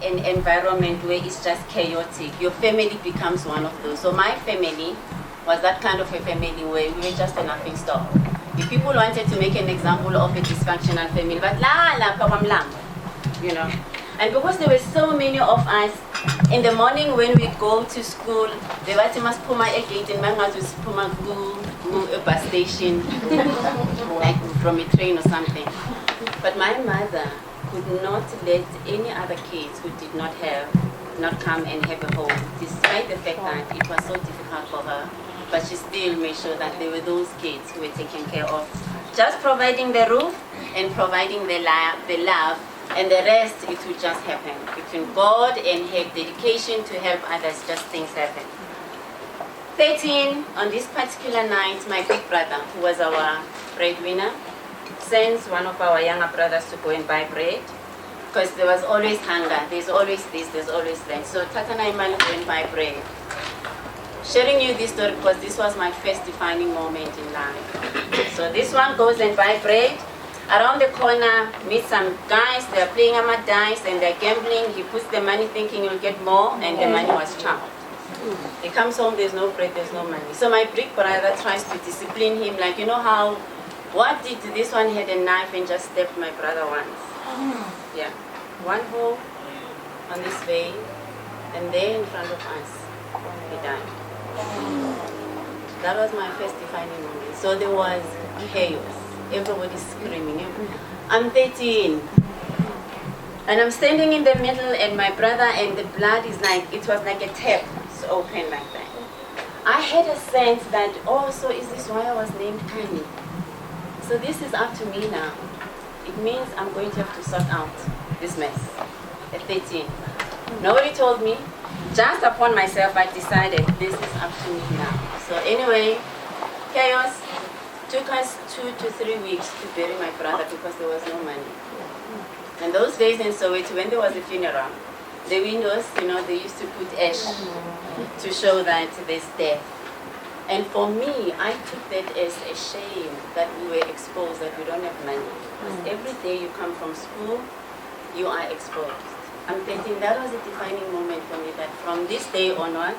an environment where it's just chaotic, your family becomes one of those. So my family was that kind of a family where we were just a laughing stock. If people wanted to make an example of a dysfunctional family, but you know. And because there were so many of us, in the morning when we go to school, they must put my gate in my house to go a bus station, like from a train or something. But my mother could not let any other kids who did not come and have a home, despite the fact that it was so difficult for her. But she still made sure that there were those kids who were taken care of. Just providing the roof and providing the love, and the rest, it would just happen. Between God and her dedication to help others, just things happen. 13, on this particular night, my big brother, who was our breadwinner, sends one of our younger brothers to go and buy bread, because there was always hunger. There's always this, there's always that. So Tata Naimani go and buy bread. Sharing you this story because this was my first defining moment in life. So this one goes and buy bread. Around the corner, meet some guys, they're playing ama dice and they're gambling. He puts the money thinking he'll get more, and the money was chopped. He comes home, there's no bread, there's no money. So my big brother tries to discipline him, like, you know how, what did this one had a knife and just stabbed my brother once? Yeah, one hole on this vein, and there in front of us, he died. That was my first defining moment. So there was chaos. Everybody's screaming. I'm 13. And I'm standing in the middle, and my brother, and the blood is like, it was like a tap. It's open like that. I had a sense that, oh, so is this why I was named Khanyi? So this is up to me now. It means I'm going to have to sort out this mess at 13. Nobody told me. Just upon myself, I decided this is up to me now. So anyway, chaos. Took us 2 to 3 weeks to bury my brother because there was no money. And those days in Soweto, when there was a funeral, the windows, they used to put ash to show that there's death. And for me, I took that as a shame that we were exposed, that we don't have money. Because every day you come from school, you are exposed. I'm thinking that was a defining moment for me, that from this day onwards,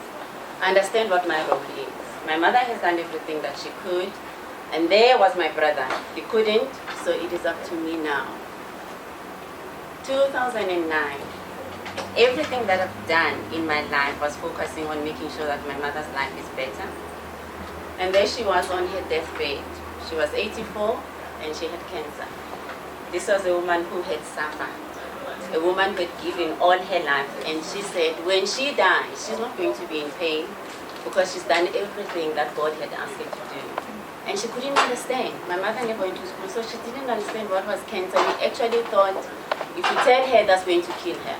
I understand what my role is. My mother has done everything that she could. And there was my brother. He couldn't, so it is up to me now. 2009. Everything that I've done in my life was focusing on making sure that my mother's life is better. And there she was on her deathbed. She was 84 and she had cancer. This was a woman who had suffered. A woman who had given all her life. And she said when she dies, she's not going to be in pain because she's done everything that God had asked her to do. And she couldn't understand. My mother never went to school, so she didn't understand what was cancer. We actually thought if you tell her, that's going to kill her.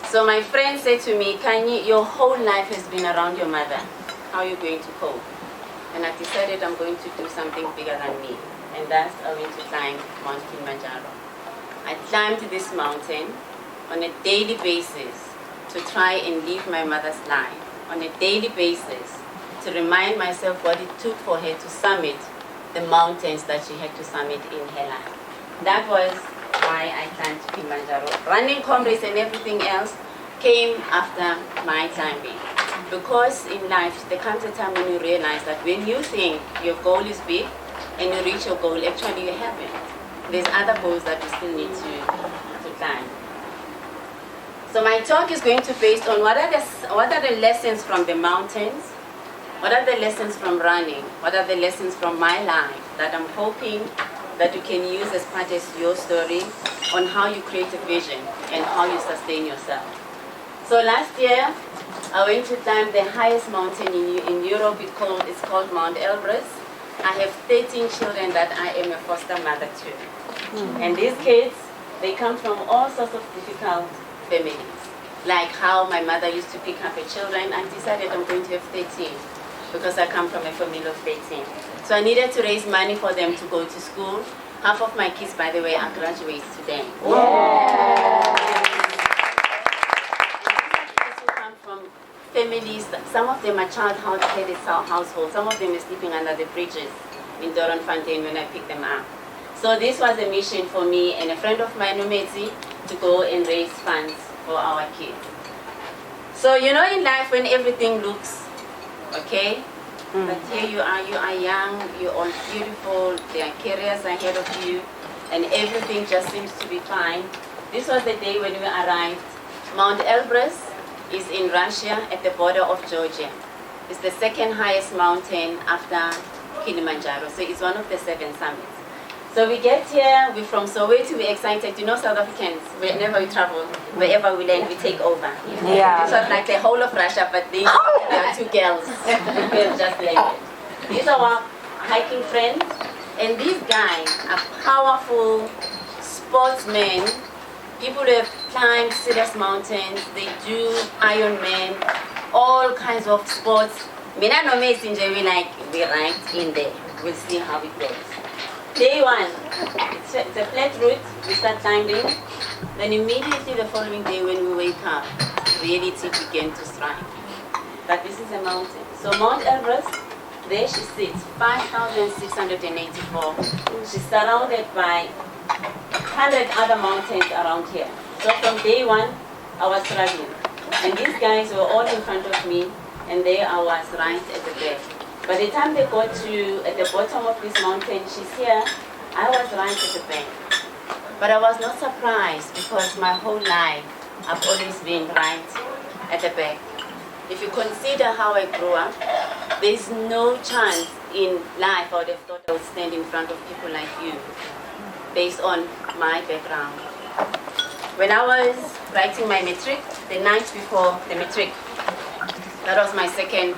So my friend said to me, Khanyi, your whole life has been around your mother. How are you going to cope? And I decided I'm going to do something bigger than me. And that's I went to climb Mount Kilimanjaro. I climbed this mountain on a daily basis to try and live my mother's life. On a daily basis, to remind myself what it took for her to summit the mountains that she had to summit in her life. That was why I climbed Kilimanjaro. Running comrades and everything else came after my climbing. Because in life, there comes a time when you realize that when you think your goal is big and you reach your goal, actually you haven't. There's other goals that you still need to climb. So my talk is going to be based on what are the lessons from the mountains. What are the lessons from running? What are the lessons from my life that I'm hoping that you can use as part of your story on how you create a vision and how you sustain yourself? So last year, I went to climb the highest mountain in Europe. It's called Mount Elbrus. I have 13 children that I am a foster mother to. And these kids, they come from all sorts of difficult families. Like how my mother used to pick up her children. I decided I'm going to have 13. Because I come from a family of 18. So I needed to raise money for them to go to school. Half of my kids, by the way, are graduates today. Yeah. Who come from families, some of them are child-headed households, some of them are sleeping under the bridges in Doornfontein when I picked them up. So this was a mission for me and a friend of mine, Umezi. to go and raise funds for our kids. So you know in life when everything looks okay, but here you are young, you're all beautiful, there are careers ahead of you, and everything just seems to be fine. This was the day when we arrived. Mount Elbrus is in Russia at the border of Georgia. It's the second highest mountain after Kilimanjaro, so it's one of the 7 summits. So we get here, we're from Soweto, we're excited. You know South Africans, whenever we travel, wherever we land, we take over. Yeah. This was like the whole of Russia, but there are 2 girls who just landed. These are our hiking friends, and these guys are powerful sportsmen, people who have climbed serious mountains, they do Ironman, all kinds of sports. Mina no me sinje we right in there. We'll see how it goes. Day 1, it's a flat route, we start climbing. Then immediately the following day when we wake up, reality began to strike. But this is a mountain. So Mount Elbrus, there she sits, 5,684. She's surrounded by 100 other mountains around here. So from day 1, I was struggling. And these guys were all in front of me, and there I was right at the back. By the time they got to at the bottom of this mountain, she's here, I was right at the back. But I was not surprised because my whole life I've always been right at the back. If you consider how I grew up, there's no chance in life I would have thought I would stand in front of people like you based on my background. When I was writing my matric, the night before the matric, that was my second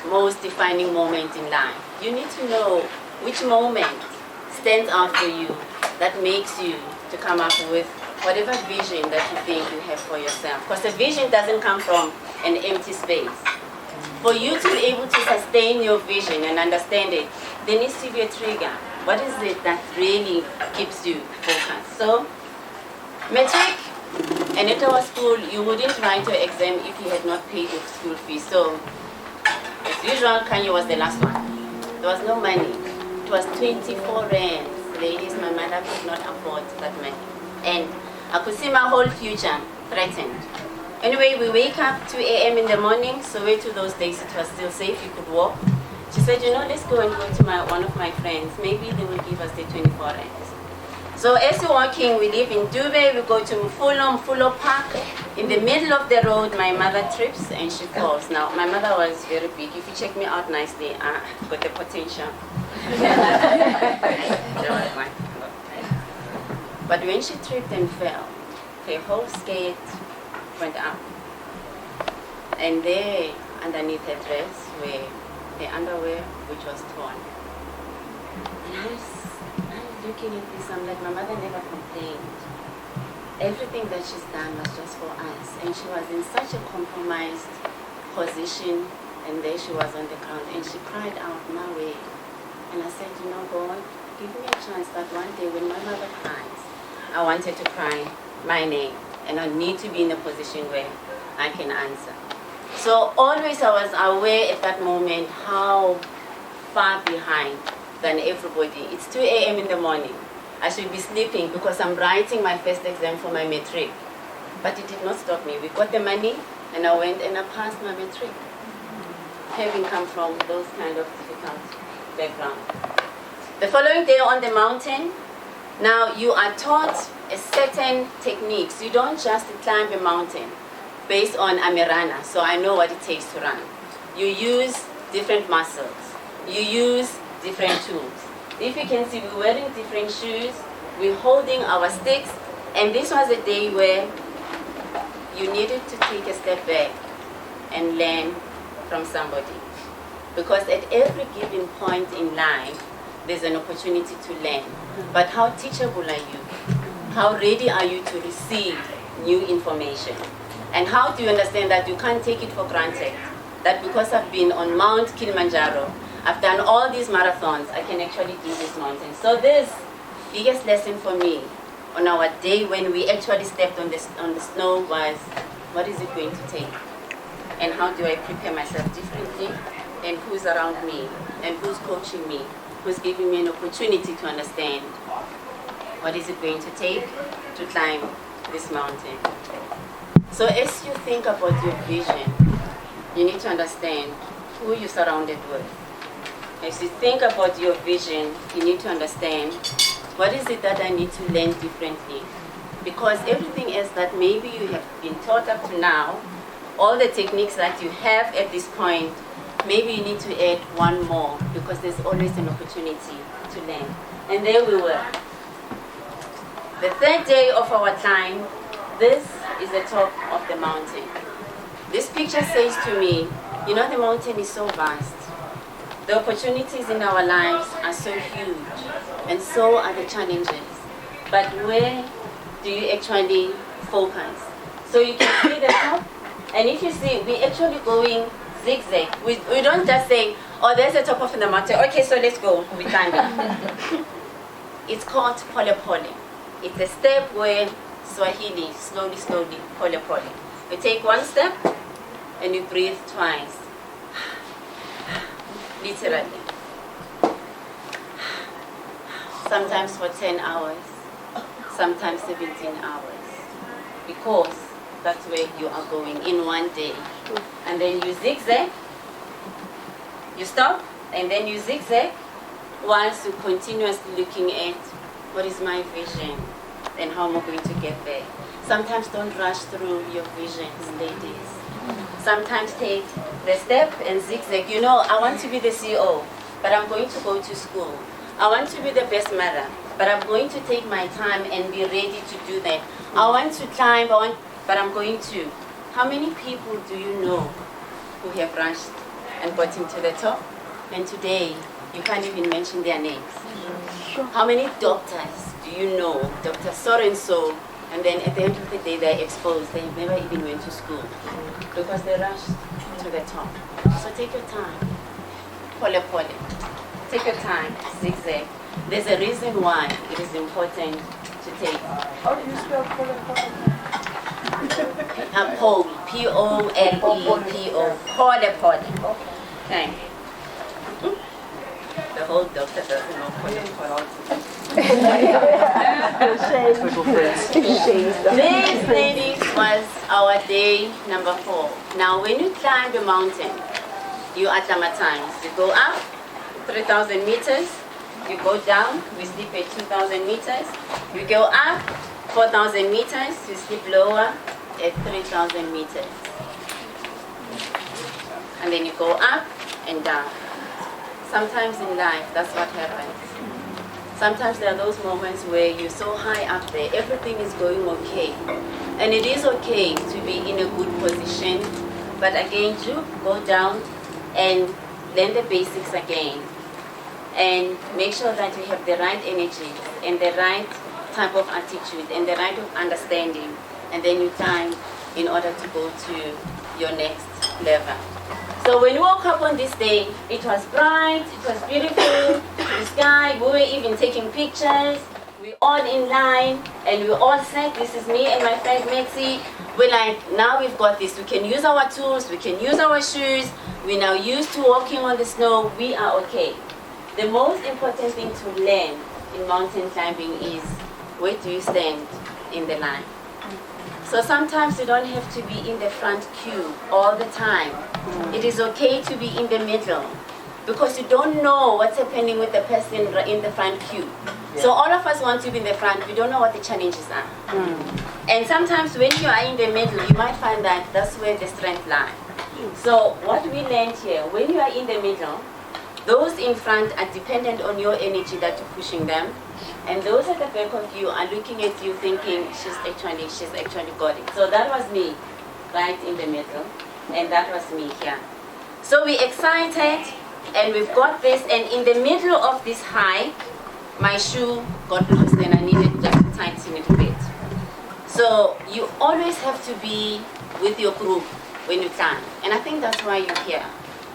most defining moment in life. You need to know which moment stands out for you that makes you to come up with whatever vision that you think you have for yourself. Because a vision doesn't come from an empty space. For you to be able to sustain your vision and understand it, there needs to be a trigger. What is it that really keeps you focused? So, matric and at our school, you wouldn't write your exam if you had not paid your school fee. So, as usual, Khanyi was the last one. There was no money. It was 24 rands. Ladies, my mother could not afford that money. And I could see my whole future threatened. Anyway, we wake up 2 a.m. in the morning, so way to those days it was still safe, you could walk. She said, you know, let's go and go to one of my friends. Maybe they will give us the 24 rands. So as we're walking, we live in Dubai, we go to Mfulo Park. In the middle of the road, my mother trips and she falls. Now, my mother was very big. If you check me out nicely, I've got the potential. But when she tripped and fell, her whole skate went up. And there, underneath her dress, were the underwear, which was torn. And I was looking at this, I'm like, my mother never complained. Everything that she's done was just for us. And she was in such a compromised position, and there she was on the ground, and she cried out, "Mawe." And I said, you know, God, give me a chance that one day when my mother cries, I wanted to cry my name, and I need to be in a position where I can answer. So always I was aware at that moment how far behind than everybody. It's 2 a.m. in the morning. I should be sleeping because I'm writing my first exam for my matric. But it did not stop me. We got the money and I went and I passed my matric. Having come from those kind of difficult background. The following day on the mountain, now you are taught a certain techniques. You don't just climb a mountain based on Amirana, so I know what it takes to run. You use different muscles. You use different tools. If you can see, we're wearing different shoes, we're holding our sticks, and this was a day where you needed to take a step back and learn from somebody. Because at every given point in life, there's an opportunity to learn. But how teachable are you? How ready are you to receive new information? And how do you understand that you can't take it for granted? That because I've been on Mount Kilimanjaro, I've done all these marathons, I can actually do this mountain. So this biggest lesson for me on our day when we actually stepped on the snow was, what is it going to take? And how do I prepare myself differently? And who's around me? And who's coaching me? Who's giving me an opportunity to understand what is it going to take to climb this mountain. So as you think about your vision, you need to understand who you're surrounded with. As you think about your vision, you need to understand what is it that I need to learn differently. Because everything else that maybe you have been taught up to now, all the techniques that you have at this point, maybe you need to add one more because there's always an opportunity to learn. And there we were. The third day of our climb, this is the top of the mountain. This picture says to me, you know, the mountain is so vast. The opportunities in our lives are so huge, and so are the challenges. But where do you actually focus? So you can see the top, and if you see, we're actually going zigzag. We don't just say, oh, there's the top of the mountain. Okay, so let's go. We climb it. It's called pole pole. It's a step where Swahili, slowly, pole pole. You take one step, and you breathe twice. Literally. Sometimes for 10 hours, sometimes 17 hours. Because that's where you are going in one day. And then you zigzag, you stop, and then you zigzag, whilst you continuously looking at what is my vision and how am I going to get there. Sometimes don't rush through your visions, ladies. Sometimes take the step and zigzag. You know, I want to be the CEO, but I'm going to go to school. I want to be the best mother, but I'm going to take my time and be ready to do that. I want to climb, but I'm going to. How many people do you know who have rushed and gotten to the top? And today, you can't even mention their names. How many doctors do you know, Dr. So-and-so, and then at the end of the day, they're exposed. They never even went to school because they rushed to the top. So take your time. Pole pole. Take your time. Zigzag. There's a reason why it is important to take. How do you spell pole pole? Pole. P-O-L-E-P-O. Pole pole. Okay. The whole doctor doesn't know pole pole. This, ladies, was our day number 4. Now, when you climb the mountain, you acclimatize. You go up 3,000 meters. You go down. We sleep at 2,000 meters. You go up 4,000 meters. You sleep lower at 3,000 meters. And then you go up and down. Sometimes in life, that's what happens. Sometimes there are those moments where you're so high up there, everything is going okay. And it is okay to be in a good position, but again, to go down and learn the basics again. And make sure that you have the right energy and the right type of attitude and the right of understanding. And then you climb in order to go to your next level. So when we woke up on this day, it was bright, it was beautiful, the sky, we were even taking pictures. We all in line, and we all said, this is me and my friend Maxie. We're like, now we've got this. We can use our tools, we can use our shoes. We're now used to walking on the snow. We are okay. The most important thing to learn in mountain climbing is, where do you stand in the line? So sometimes you don't have to be in the front queue all the time. It is okay to be in the middle because you don't know what's happening with the person in the front queue. Yeah. So all of us want to be in the front, we don't know what the challenges are. And sometimes when you are in the middle, you might find that that's where the strength lies. So what we learned here, when you are in the middle, those in front are dependent on your energy that you're pushing them. And those at the back of you are looking at you thinking, she's actually got it. So that was me, right in the middle. And that was me here. So we're excited, and we've got this. And in the middle of this hike, my shoe got lost, and I needed just to tighten it a bit. So you always have to be with your group when you climb. And I think that's why you're here.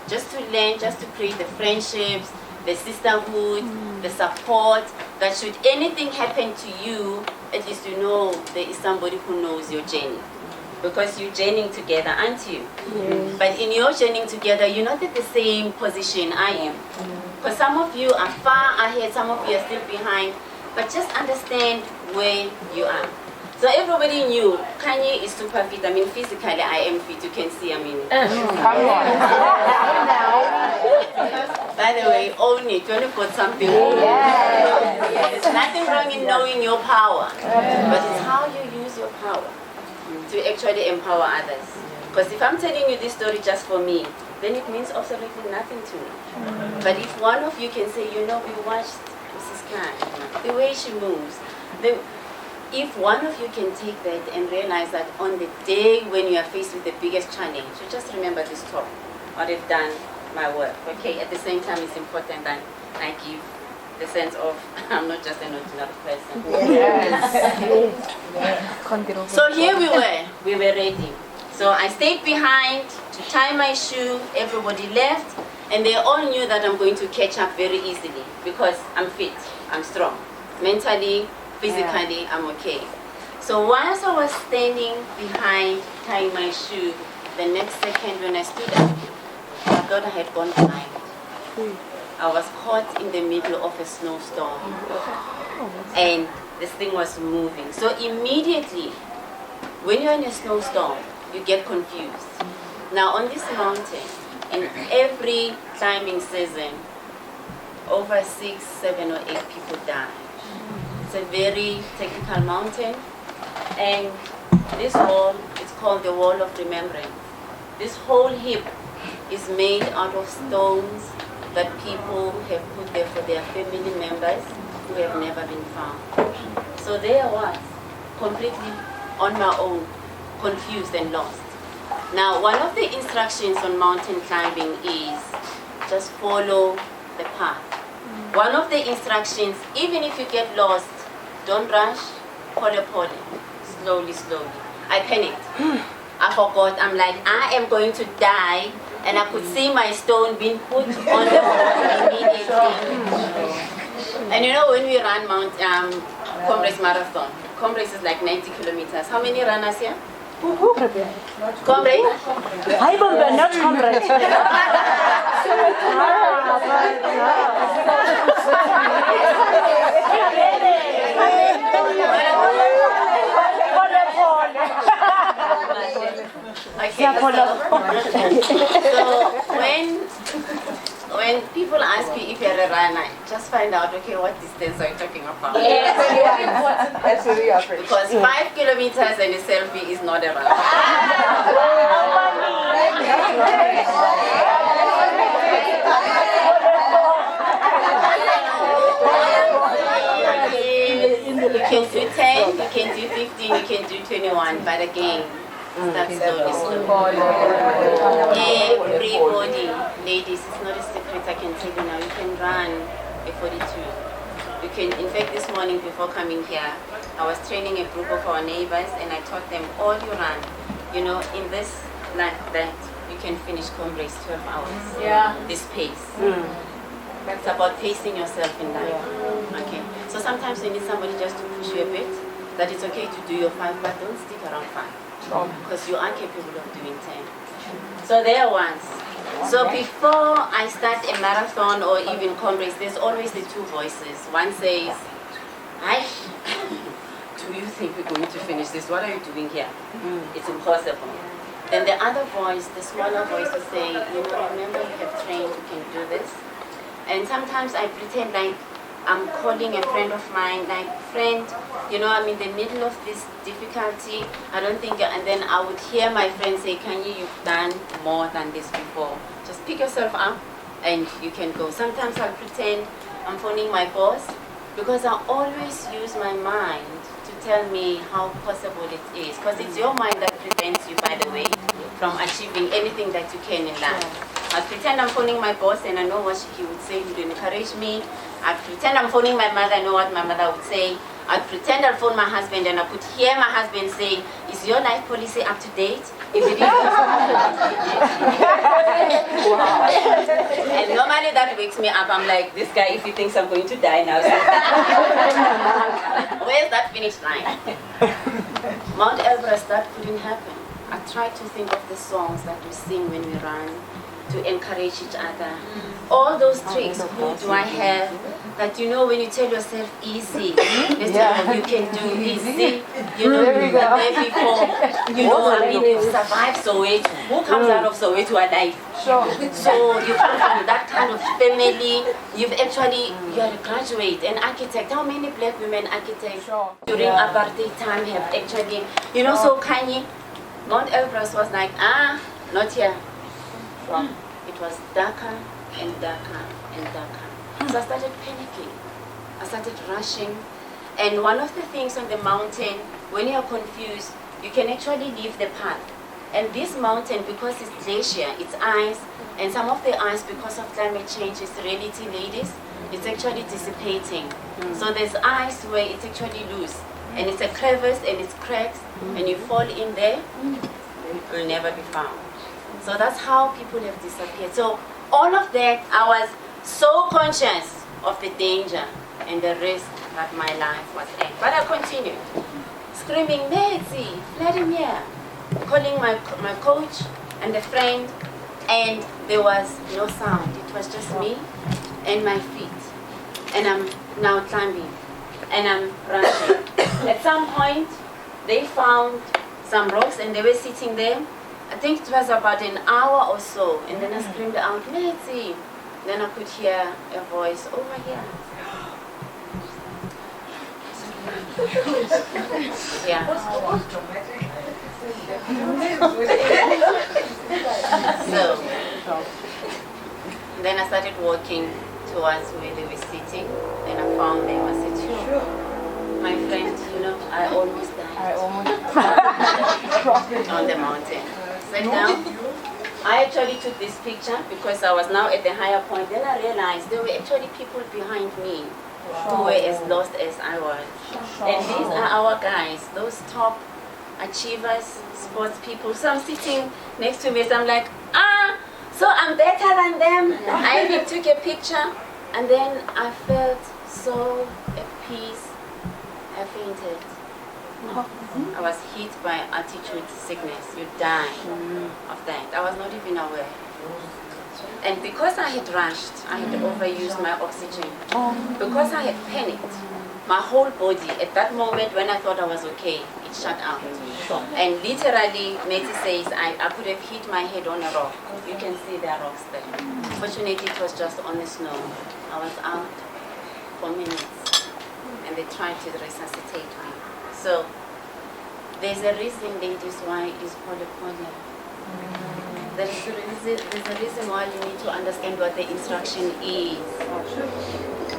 Just to learn, just to create the friendships, the sisterhood, the support, that should anything happen to you, at least you know there is somebody who knows your journey. Because you're journeying together, aren't you? Yes. But in your journeying together, you're not at the same position I am. Because some of you are far ahead, some of you are still behind. But just understand where you are. So everybody knew Khanyi is super fit. I mean, physically I am fit. You can see, I mean. Come on. By the way, own it. When you've got something. There's nothing wrong in knowing your power. But it's how you use your power to actually empower others. Because if I'm telling you this story just for me, then it means absolutely nothing to me. But if one of you can say, you know, we watched Mrs. Khan, the way she moves, if one of you can take that and realize that on the day when you are faced with the biggest challenge, you just remember this talk, or they've done my work. Okay, at the same time, it's important that I give the sense of I'm not just an ordinary person. So here we were ready. So I stayed behind to tie my shoe, everybody left, and they all knew that I'm going to catch up very easily because I'm fit, I'm strong. Mentally, physically, I'm okay. So once I was standing behind tying my shoe, the next second when I stood up, I thought I had gone blind. I was caught in the middle of a snowstorm and this thing was moving. So immediately, when you're in a snowstorm, you get confused. Now on this mountain, in every climbing season, over 6, 7 or 8 people die. It's a very technical mountain, and this wall is called the Wall of Remembrance. This whole heap is made out of stones that people have put there for their family members who have never been found. So there I was, completely on my own, confused and lost. Now, one of the instructions on mountain climbing is just follow the path. One of the instructions, even if you get lost, don't rush, pole, slowly. I panicked. I forgot. I'm like, I am going to die, and I could see my stone being put on the wall immediately. And you know, when we run Comrades Marathon, Comrades is like 90 kilometers. How many runners here? Comrades? I will not comrades. Okay, so when people ask you if you're a runner, just find out, okay, what distance are you talking about? Yes, that's really important. Because 5 kilometers and a selfie is not a run. You can do 10, you can do 15, you can do 21, but again, start slowly. Everybody, ladies, it's not a secret, I can tell you now, you can run a 42. You can, in fact, this morning before coming here, I was training a group of our neighbors and I taught them, all you run, you know, in this life that you can finish Comrades 12 hours. Yeah. This pace. It's about pacing yourself in life. Okay. So sometimes you need somebody just to push you a bit, that it's okay to do your 5, but don't stick around 5. Because you are capable of doing 10. So there once. So before I start a marathon or even Comrades, there's always the two voices. One says, "Hi, do you think we're going to finish this? What are you doing here? It's impossible." Then the other voice, the smaller voice, will say, "You know, remember you have trained, you can do this." And sometimes I pretend like I'm calling a friend of mine, like, "Friend, you know, I'm in the middle of this difficulty. I don't think," and then I would hear my friend say, "Khanyi, you've done more than this before. Just pick yourself up and you can go." Sometimes I'll pretend I'm phoning my boss because I always use my mind to tell me how possible it is. Because it's your mind that prevents you, by the way, from achieving anything that you can in life. I pretend I'm phoning my boss and I know what he would say, he would encourage me. I pretend I'm phoning my mother, I know what my mother would say. I pretend I'll phone my husband and I could hear my husband say, "Is your life policy up to date?" If it is. And normally that wakes me up. I'm like, this guy, if he thinks I'm going to die now. Where's that finish line? Mount Everest, that couldn't happen. I try to think of the songs that we sing when we run. to encourage each other. All those tricks, who do I have? That when you tell yourself easy, you can do easy, and then before, you've survived Soweto. Who comes out of Soweto alive? Sure. So you come from that kind of family, you're a graduate, an architect. How many black women architects during apartheid time have actually, so Khanyi, Mount Elbrus was like, not here. It was darker and darker and darker. So I started panicking. I started rushing. And one of the things on the mountain, when you are confused, you can actually leave the path. And this mountain, because it's glacier, it's ice, and some of the ice, because of climate change, is reality, ladies, it's actually dissipating. So there's ice where it's actually loose, and it's a crevice and it's cracks, and you fall in there, you'll never be found. So that's how people have disappeared. So all of that, I was so conscious of the danger and the risk that my life was in. But I continued, screaming, Metsi, Vladimir, calling my coach and a friend, and there was no sound. It was just me and my feet. And I'm now climbing, and I'm running. At some point, they found some rocks, and they were sitting there. I think it was about an hour or so, and then I screamed out, Metsi. Then I could hear a voice over here. Yeah. So, then I started walking towards where they were sitting, and I found them. I said, my friend, I almost died. On the mountain. Sat down. I actually took this picture because I was now at the higher point. Then I realized there were actually people behind me who were as lost as I was. And these are our guys, those top achievers, sports people. So I'm sitting next to me, so I'm like, so I'm better than them. I even took a picture, and then I felt so at peace. I fainted. I was hit by altitude sickness. You die of that. I was not even aware. And because I had rushed, I had overused my oxygen. Because I had panicked, my whole body, at that moment when I thought I was okay, it shut out. And literally, Meti says, I could have hit my head on a rock. You can see there are rocks there. Fortunately, it was just on the snow. I was out for minutes, and they tried to resuscitate me. So, there's a reason, ladies, why it's polypolia. There's a reason why you need to understand what the instruction is.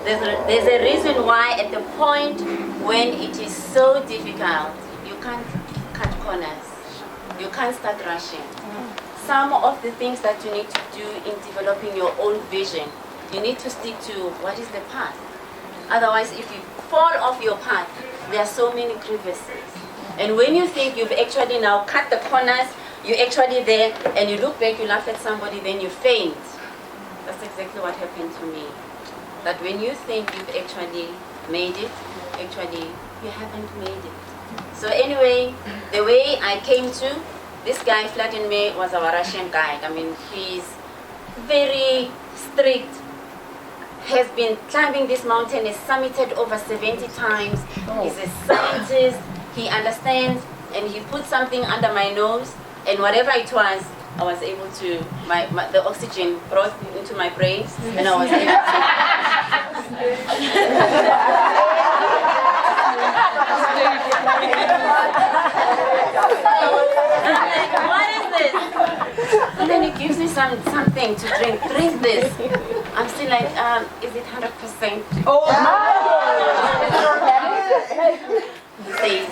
There's a reason why at the point when it is so difficult, you can't cut corners. You can't start rushing. Some of the things that you need to do in developing your own vision, you need to stick to what is the path. Otherwise, if you fall off your path, there are so many crevices. And when you think you've actually now cut the corners, you're actually there, and you look back, you laugh at somebody, then you faint. That's exactly what happened to me. That when you think you've actually made it, actually you haven't made it. So anyway, the way I came to, this guy, Vladimir, was our Russian guide. I mean, he's very strict, has been climbing this mountain, has summited over 70 times. He's a scientist. He understands, and he put something under my nose, and whatever it was, I was able to, the oxygen brought into my brain, and I was able to. What is this? And then he gives me something to drink. Drink this. I'm still like, is it 100%? He says,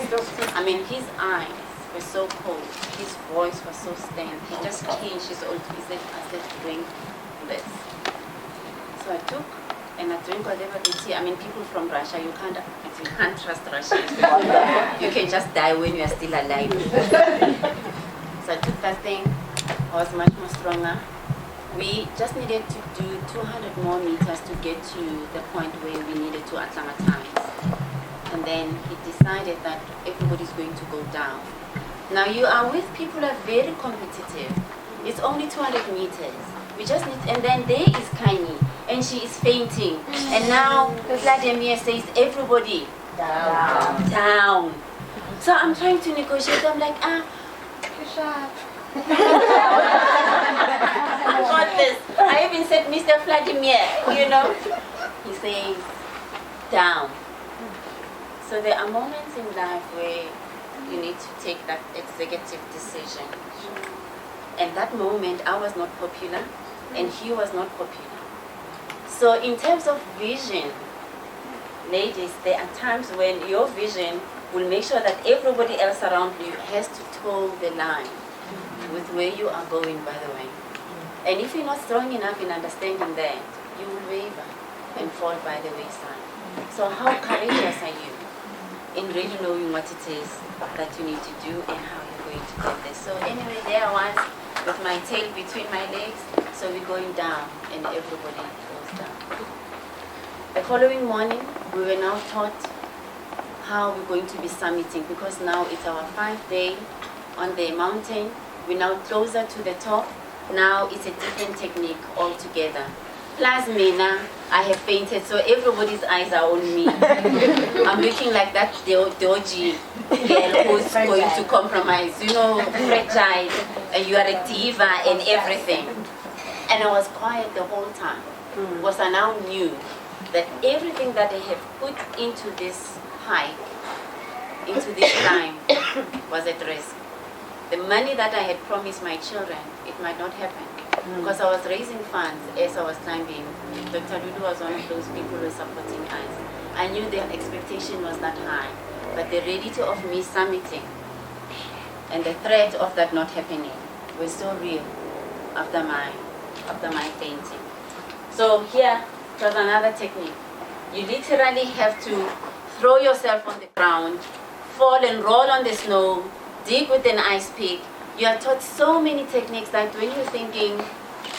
I mean, his eyes were so cold, his voice was so stench. He just changed his old. He said, I said, drink this. So I took, and I drink whatever they see. I mean, people from Russia, you can't trust Russians. You can just die when you are still alive. So I took that thing. I was much more stronger. We just needed to do 200 more meters to get to the point where we needed to acclimatize. And then he decided that everybody's going to go down. Now you are with people who are very competitive. It's only 200 meters. We just need, and then there is Khanyi, and she is fainting. And now Vladimir says, everybody down. So I'm trying to negotiate. I'm like, I got this. I even said, Mr. Vladimir, you know. He says, down. So there are moments in life where you need to take that executive decision. And that moment, I was not popular, and he was not popular. So in terms of vision, ladies, there are times when your vision will make sure that everybody else around you has to toe the line with where you are going, by the way. And if you're not strong enough in understanding that, you will waver and fall by the wayside. So how courageous are you in really knowing what it is that you need to do and how you're going to get there? So anyway, there I was with my tail between my legs. So we're going down and everybody goes down. The following morning, we were now taught how we're going to be summiting, because now it's our 5th day on the mountain. We're now closer to the top. Now it's a different technique altogether. Plus me now, I have fainted, so everybody's eyes are on me. I'm looking like that dodgy girl who's going to compromise, you know, fragile, and you are a diva and everything. And I was quiet the whole time, because I now knew that everything that I have put into this hike, into this climb, was at risk. The money that I had promised my children, it might not happen. Because I was raising funds as I was climbing. Dr. Lulu was one of those people who were supporting us. I knew their expectation was not high, but the reality of me summiting and the threat of that not happening was so real after my fainting. So here was another technique. You literally have to throw yourself on the ground, fall and roll on the snow, dig with an ice pick. You are taught so many techniques that when you're thinking,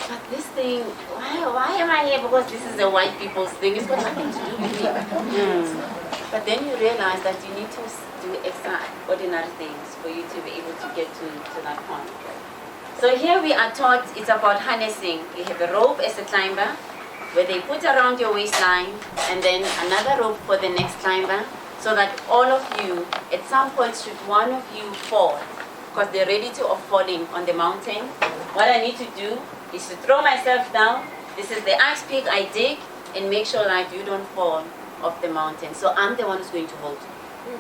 but this thing, why am I here? Because this is a white people's thing. It's got nothing to do with me. But then you realize that you need to do extraordinary things for you to be able to get to that point. So here we are taught it's about harnessing. You have a rope as a climber, where they put around your waistline, and then another rope for the next climber, so that all of you, at some point, should one of you fall, because they're ready to falling on the mountain. What I need to do is to throw myself down. This is the ice pick I dig, and make sure that you don't fall off the mountain. So I'm the one who's going to hold you.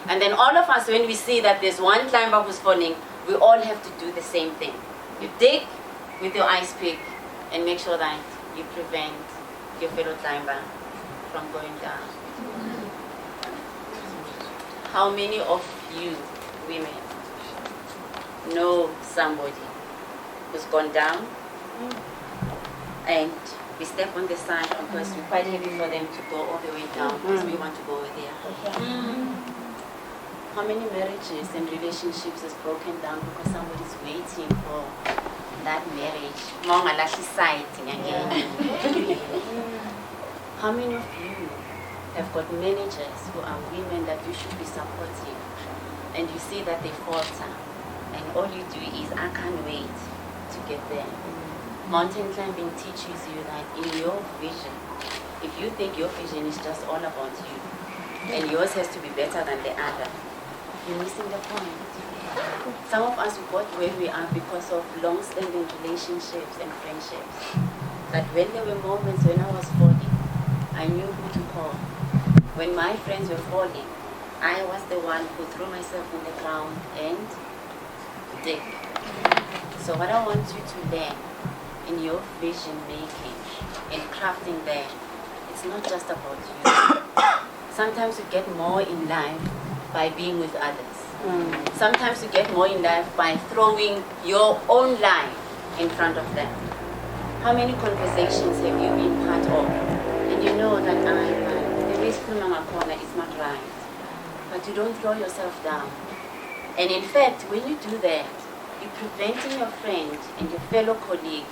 And then all of us, when we see that there's one climber who's falling, we all have to do the same thing. You dig with your ice pick and make sure that you prevent your fellow climber from going down. How many of you women know somebody who's gone down and we step on the side because we're quite heavy for them to go all the way down because we want to go over there? How many marriages and relationships is broken down because somebody's waiting for that marriage? How many of you have got managers who are women that you should be supporting, and you see that they falter, and all you do is, I can't wait to get there? Mountain climbing teaches you that in your vision, if you think your vision is just all about you, and yours has to be better than the other, you're missing the point. Some of us got where we are because of long-standing relationships and friendships. That when there were moments when I was falling, I knew who to call. When my friends were falling, I was the one who threw myself on the ground and dig. So what I want you to learn in your vision making and crafting that, it's not just about you. Sometimes you get more in life by being with others. Sometimes you get more in life by throwing your own life in front of them. How many conversations have you been part of? And you know that the way Mama corner is not right. But you don't throw yourself down. And in fact, when you do that, you're preventing your friend and your fellow colleague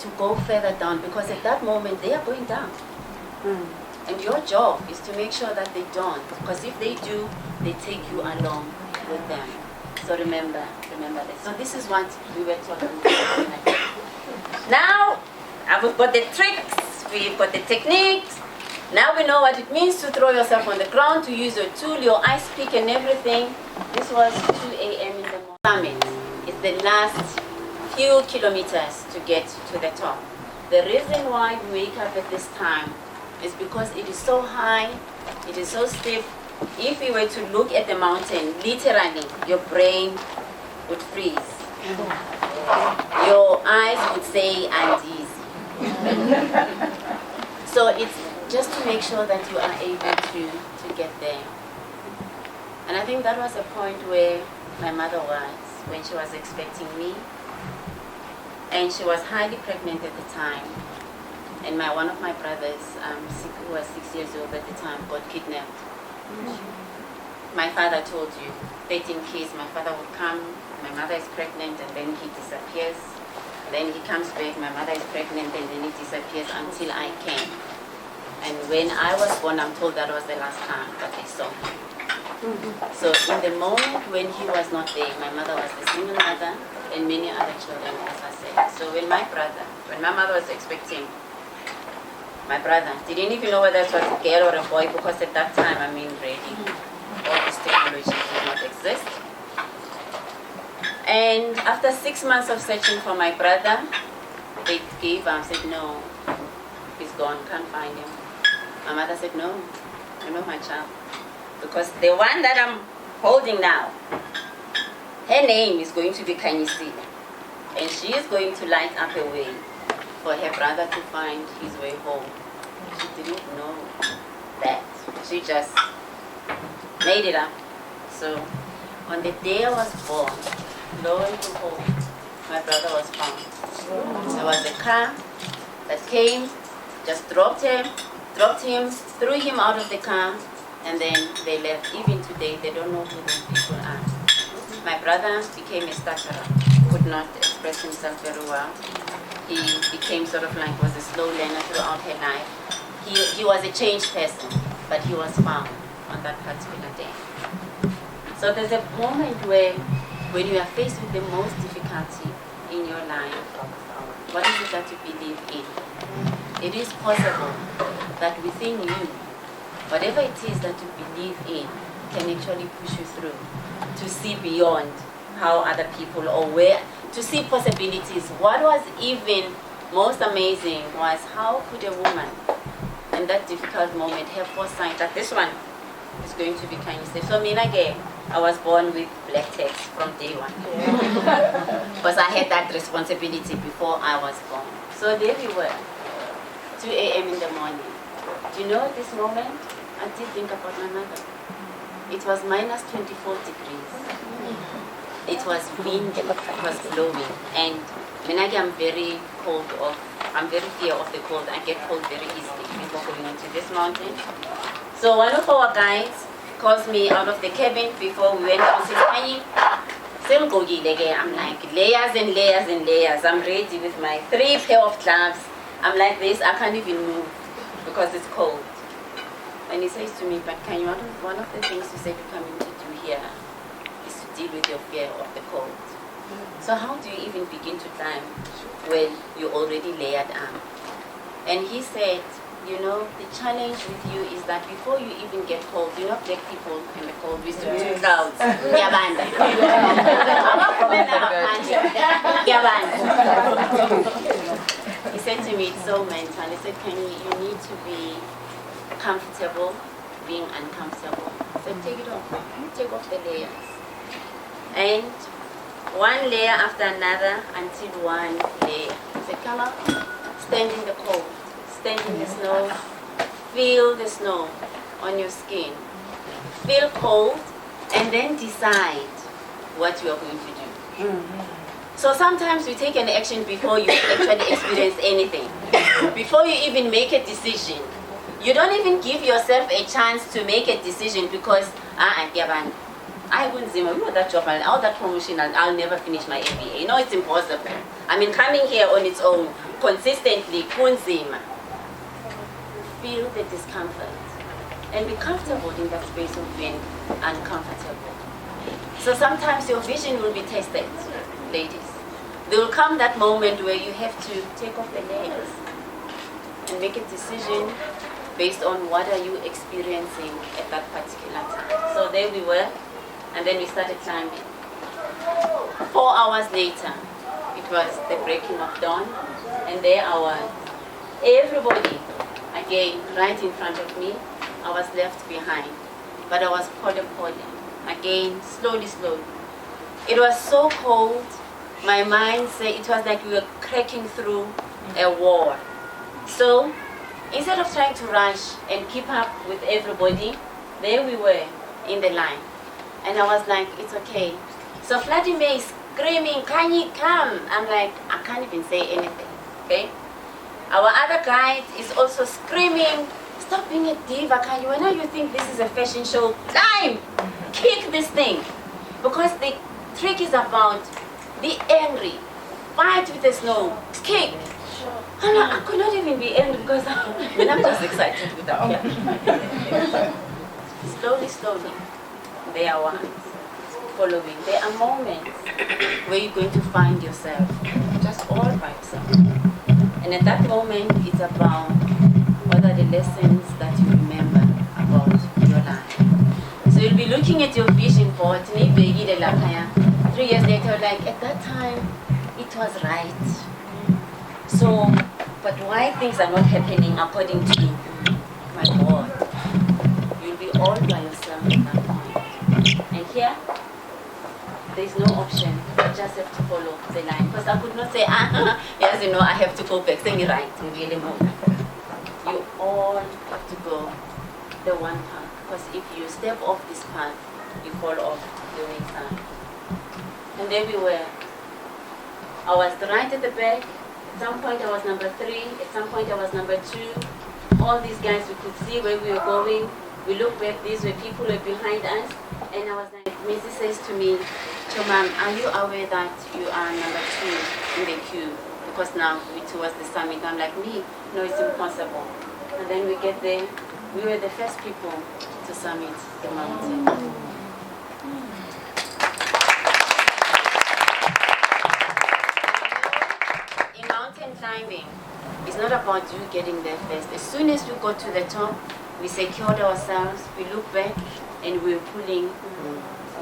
to go further down, because at that moment they are going down. And your job is to make sure that they don't, because if they do, they take you along with them. So remember that. So this is what we were talking about. Now, we've got the tricks, we've got the techniques. Now we know what it means to throw yourself on the ground, to use your tool, your ice pick and everything. This was 2 a.m. in the morning. It's the last few kilometers to get to the top. The reason why we wake up at this time is because it is so high, it is so steep. If we were to look at the mountain, literally, your brain would freeze. Your eyes would say, I'm dizzy. So it's just to make sure that you are able to get there. And I think that was a point where my mother was, when she was expecting me. And she was highly pregnant at the time. And one of my brothers, who was 6 years old at the time, got kidnapped. My father told you, 13 kids, my father would come, my mother is pregnant, and then he disappears. Then he comes back, my mother is pregnant, and then he disappears until I came. And when I was born, I'm told that was the last time that they saw him. So in the moment when he was not there, my mother was the single mother and many other children, as I said. So when my mother was expecting my brother, didn't even know whether it was a girl or a boy, because at that time, really, all this technology did not exist. And after 6 months of searching for my brother, they gave up, said, no, he's gone, can't find him. My mother said, no, I know my child. Because the one that I'm holding now, her name is going to be Khanyi Chaba. And she is going to light up a way for her brother to find his way home. She didn't know that. She just made it up. So on the day I was born, lo and behold, my brother was found. There was a car that came, just dropped him, threw him out of the car, and then they left. Even today, they don't know who those people are. My brother became a stutterer, could not express himself very well. He became was a slow learner throughout her life. He was a changed person, but he was found on that particular day. So there's a moment where, when you are faced with the most difficulty in your life, what is it that you believe in? It is possible that within you, whatever it is that you believe in can actually push you through to see beyond how other people, or where, to see possibilities. What was even most amazing was, how could a woman in that difficult moment have foresight that this one is going to be Khanyi Chaba? So again, I was born with black text from day one. Because I had that responsibility before I was born. So there we were, 2 a.m. in the morning. Do you know at this moment, I did think about my mother. It was minus 24 degrees. It was wind, it was blowing. And I'm very fear of the cold. I get cold very easily before going onto this mountain. So one of our guides calls me out of the cabin before we went on to Khanyi. I'm like, layers and layers and layers. I'm ready with my 3 pair of gloves. I'm like this, I can't even move because it's cold. And he says to me, but Khanyi, one of the things you said you're coming to do here is to deal with your fear of the cold. So how do you even begin to climb when you're already layered up? And he said, you know, the challenge with you is that before you even get cold, you know, black people in the cold, we used to do clouds. He said to me, it's so mental. He said, Khanyi, you need to be comfortable being uncomfortable. So take it off. Take off the layers. And one layer after another until one layer. He said, come up, stand in the cold, stand in the snow, feel the snow on your skin. Feel cold, and then decide what you are going to do. So sometimes you take an action before you actually experience anything. Before you even make a decision. You don't even give yourself a chance to make a decision because, I wouldn't say, that job, all that promotion, and I'll never finish my MBA. You know, it's impossible. I mean, coming here on its own, consistently, kunzima. Feel the discomfort and be comfortable in that space of being uncomfortable. So sometimes your vision will be tested, ladies. there will come that moment where you have to take off the layers and make a decision based on what are you experiencing at that particular time. So there we were, and then we started climbing. 4 hours later, it was the breaking of dawn, and there I was. Everybody, again, right in front of me. I was left behind, but I was pulling. Again, slowly. It was so cold. My mind said it was like we were cracking through a wall. So instead of trying to rush and keep up with everybody, there we were in the line. And I was like, it's okay. So Vladimir is screaming, Khanyi, come. I'm like, I can't even say anything, okay? Our other guide is also screaming, stop being a diva, Khanyi. Whenever you think this is a fashion show, climb, kick this thing. Because the trick is about be angry, fight with the snow, kick. I could not even be angry because I'm just excited with that. Slowly, there are ones following. There are moments where you're going to find yourself just all by yourself. And at that moment, it's about what are the lessons that you remember about your life. So you'll be looking at your vision board, 3 years later, like at that time, it was right. So, but why things are not happening according to my board? You'll be all by yourself at that point. And here, there's no option. I just have to follow the line. Because I could not say, yes, you know, I have to go back. Say me right, really move. You all have to go the one path. Because if you step off this path, you fall off the wayside. And there we were. I was right at the back. At some point I was number 3. At some point I was number 2. All these guys, we could see where we were going. We looked back, these were people who were behind us. And I was like, Maisie says to me, Chomam, are you aware that you are number 2 in the queue? Because now we're towards the summit. I'm like, me? No, it's impossible. And then we get there. We were the first people to summit the mountain. Climbing. It's not about you getting there first. As soon as we got to the top, we secured ourselves, we looked back, and we were pulling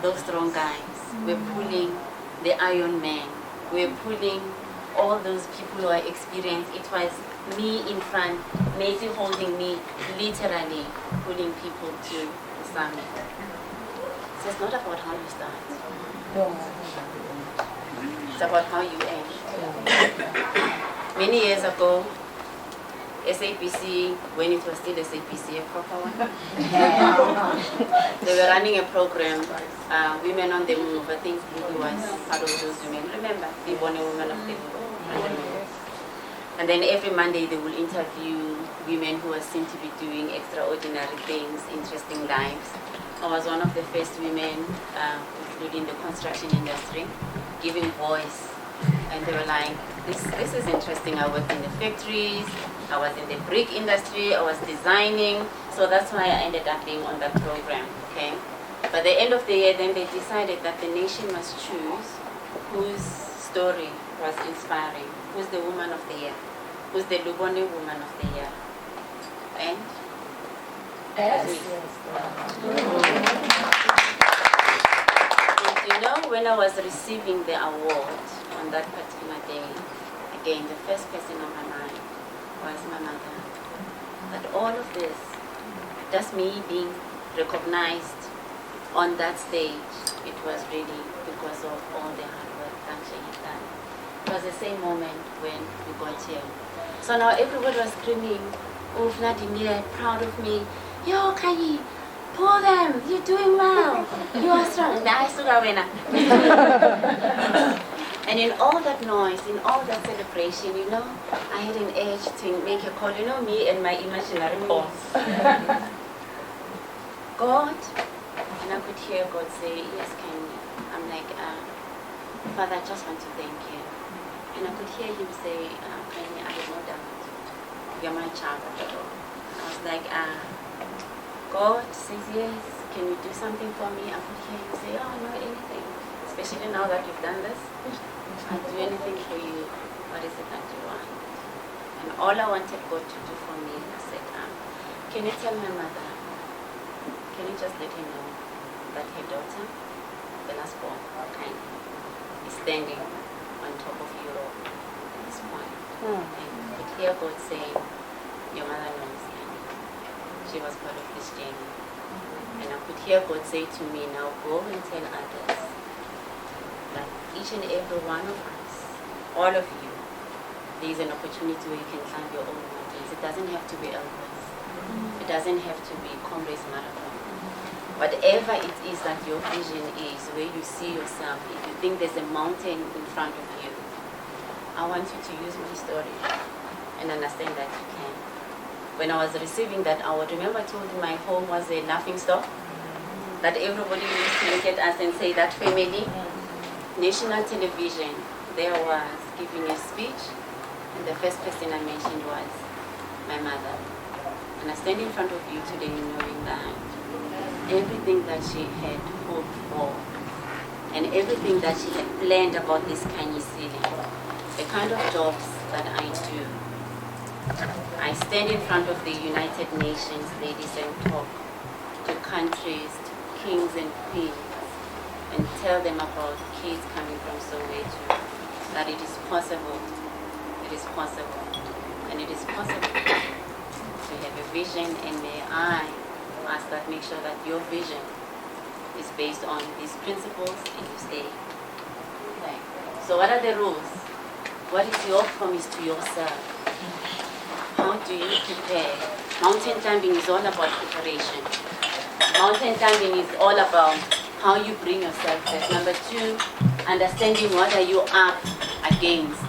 those strong guys. We're pulling the Iron Man. We're pulling all those people who are experienced. It was me in front, Maisie holding me, literally pulling people to the summit. So it's not about how you start. It's about how you end. Many years ago, SAPC, when it was still SAPC, a proper one, they were running a program, Women on the Move. I think Lulu was part of those women. Remember, the born women of the move. And then every Monday they will interview women who are seen to be doing extraordinary things, interesting lives. I was one of the first women, including the construction industry, giving voice. And they were like, this is interesting. I worked in the factories, I was in the brick industry, I was designing. So that's why I ended up being on that program, okay? By the end of the year, then they decided that the nation must choose whose story was inspiring, who's the woman of the year, who's the Lubone woman of the year. And? Yes. And you know, when I was receiving the award, on that particular day, again, the first person on my mind was my mother. But all of this, just me being recognized on that stage, it was really because of all the hard work that she had done. It was the same moment when we got here. So now everybody was screaming, oh, Vladimir, proud of me. Yo, Khanyi, pull them, you're doing well. You are strong. And in all that noise, in all that celebration, you know, I had an urge to make a call, you know, me and my imaginary boss. God, and I could hear God say, yes, Khanyi. I'm like, Father, I just want to thank you. And I could hear him say, Khanyi, I have no doubt. You're my child after all. I was like, God says, yes, can you do something for me? I could hear him say, oh, no, anything. Especially now that you've done this. I'll do anything it that you want? And all I wanted God to do for me, I said, can you tell my mother, can you just let her know that her daughter, the last born, Khanyi, is standing on top of Europe at this point. And I could hear God saying, your mother knows Khanyi. She was part of this journey. And I could hear God say to me, now go and tell others that each and every one of us, all of you, there is an opportunity where you can climb your own mountains. It doesn't have to be Elbrus. It doesn't have to be Comrades Marathon. Whatever it is that your vision is, where you see yourself, if you think there's a mountain in front of you, I want you to use my story and understand that you can. When I was receiving that award, remember I told you my home was a laughing stock? That everybody used to look at us and say, that family. National television, there was giving a speech, and the first person I mentioned was my mother. And I stand in front of you today knowing that everything that she had hoped for and everything that she had planned about this Khanyi city, the kind of jobs that I do, I stand in front of the United Nations ladies and talk to countries, to kings and queens, and tell them about kids coming from Soweto, that it is possible, and it is possible to have a vision, and may I ask that make sure that your vision is based on these principles and you stay. Okay. So what are the rules? What is your promise to yourself? How do you prepare? Mountain climbing is all about preparation. Mountain climbing is all about how you bring yourself there. Number two, understanding what are you up against.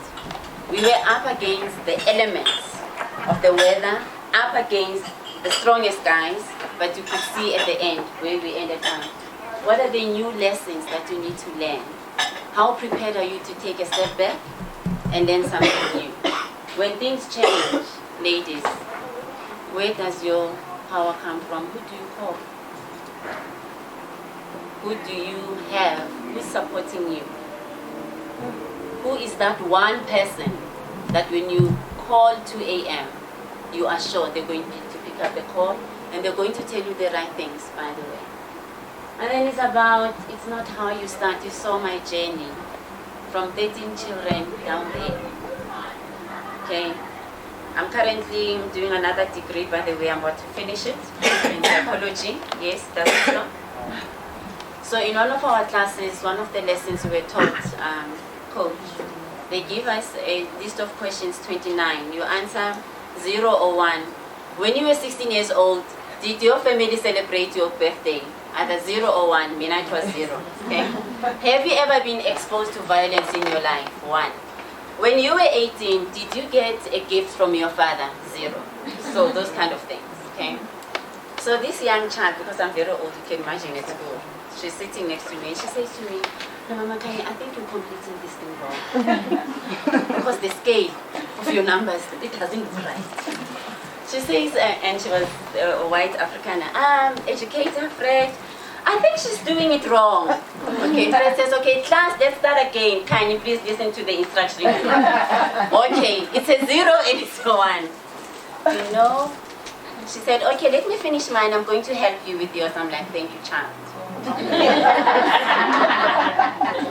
We were up against the elements of the weather, up against the strongest guys, but you could see at the end where we ended up. What are the new lessons that you need to learn? How prepared are you to take a step back and learn something new? When things change, ladies, where does your power come from? Who do you call? Who do you have? Who's supporting you? Who is that one person that when you call 2 a.m., you are sure they're going to pick up the call and they're going to tell you the right things, by the way. And then it's not how you start. You saw my journey from 13 children down there. Okay. I'm currently doing another degree, by the way. I'm about to finish it in psychology. Yes, that's so. So in one of our classes, one of the lessons we were taught, coach, they give us a list of questions, 29. You answer 0 or 1. When you were 16 years old, did your family celebrate your birthday? Either 0 or 1, meaning it was 0. Okay? Have you ever been exposed to violence in your life? 1. When you were 18, did you get a gift from your father? 0. So those kind of things. Okay? So this young child, because I'm very old, you can imagine at school, she's sitting next to me and she says to me, no, Mama Khanyi, I think you're completing this thing wrong. Because the scale of your numbers, it doesn't look right. She says, and she was a white African, educator, Fred, I think she's doing it wrong. Okay, Fred says, okay, class, let's start again. Khanyi, please listen to the instruction. Okay, it's a 0 and it's a 1. You know? She said, okay, let me finish mine. I'm going to help you with yours. I'm like, thank you, child.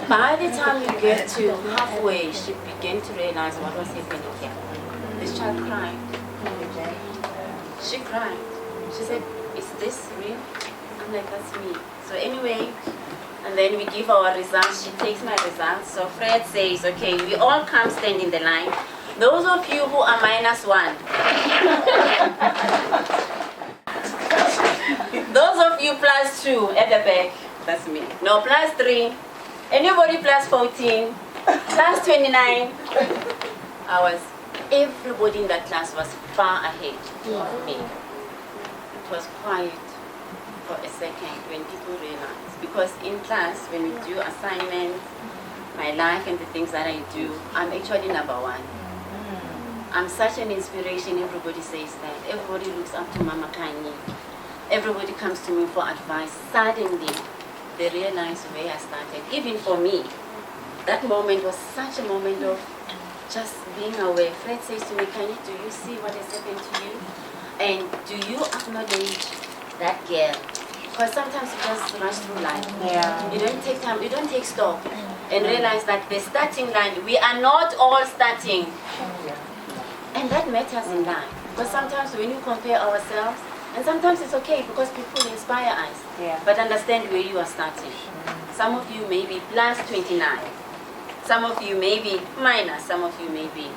By the time you get to halfway, she began to realize what was happening here. This child cried. She cried. She said, is this real? I'm like, that's me. So anyway, and then we give our results. She takes my results. So Fred says, okay, we all come stand in the line. Those of you who are -1. Those of you +2 at the back, that's me. No, +3. Anybody +14, +29. Everybody in that class was far ahead of me. It was quiet for a second when people realized. Because in class, when we do assignments, my life and the things that I do, I'm actually #1. I'm such an inspiration, everybody says that. Everybody looks up to Mama Khanyi. Everybody comes to me for advice. Suddenly, they realize where I started. Even for me, that moment was such a moment of just being aware. Fred says to me, Khanyi, do you see what has happened to you? And do you acknowledge that girl? Because sometimes you just rush through life. Yeah. You don't take time, you don't take stock and realize that the starting line, we are not all starting. And that matters in life. Because sometimes when you compare ourselves, and sometimes it's okay because people inspire us. Yeah. But understand where you are starting. Some of you may be plus 29. Some of you may be minus. Some of you may be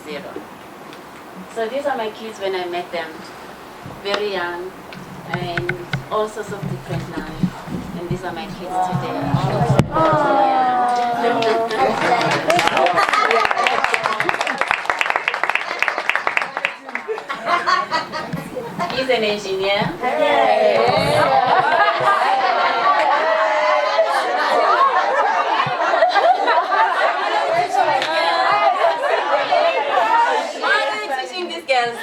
0. So these are my kids when I met them. Very young and all sorts of different lives. And these are my kids today. He's an engineer. Teaching these girls.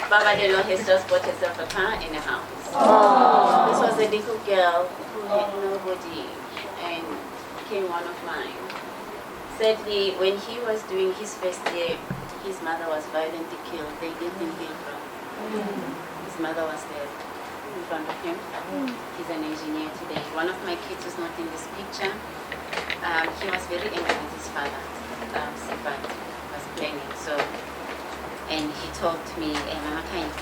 Baba-in-law has just bought herself a car and a house. This was a little girl who had nobody and became one of mine. Sadly, when he was doing his first year, his mother was violently killed. They gave him from. His mother was dead in front of him. He's an engineer today. One of my kids is not in this picture. He was very angry with his father. Sibat was planning. And he told me, hey, Mama Khanyi,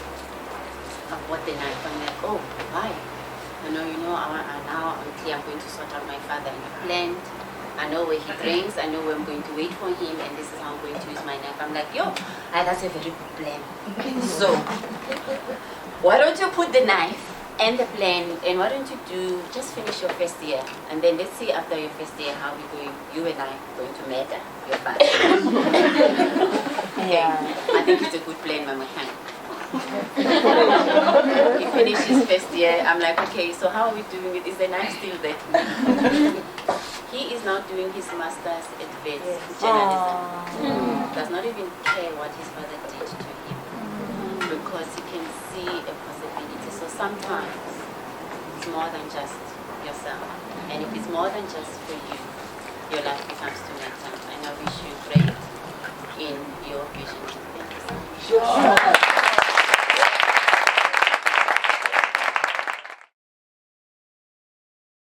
I bought the knife. I'm like, oh, why? Now I'm clear, I'm going to sort out my father. And I planned. I know where he drinks. I know where I'm going to wait for him. And this is how I'm going to use my knife. I'm like, that's a very good plan. So, why don't you put the knife and the plan, and why don't you just finish your first year, and then let's see after your first year how you and I are going to murder your father. Yeah. I think it's a good plan, Mama Khanyi. He finished his first year. I'm like, okay, so how are we doing it? Is the knife still there? He is now doing his master's at journalism. Does not even care what his father did to him because he can see a possibility. So sometimes it's more than just yourself. And if it's more than just for you, your life becomes to matter. And I wish you great in your vision. Thank you so much.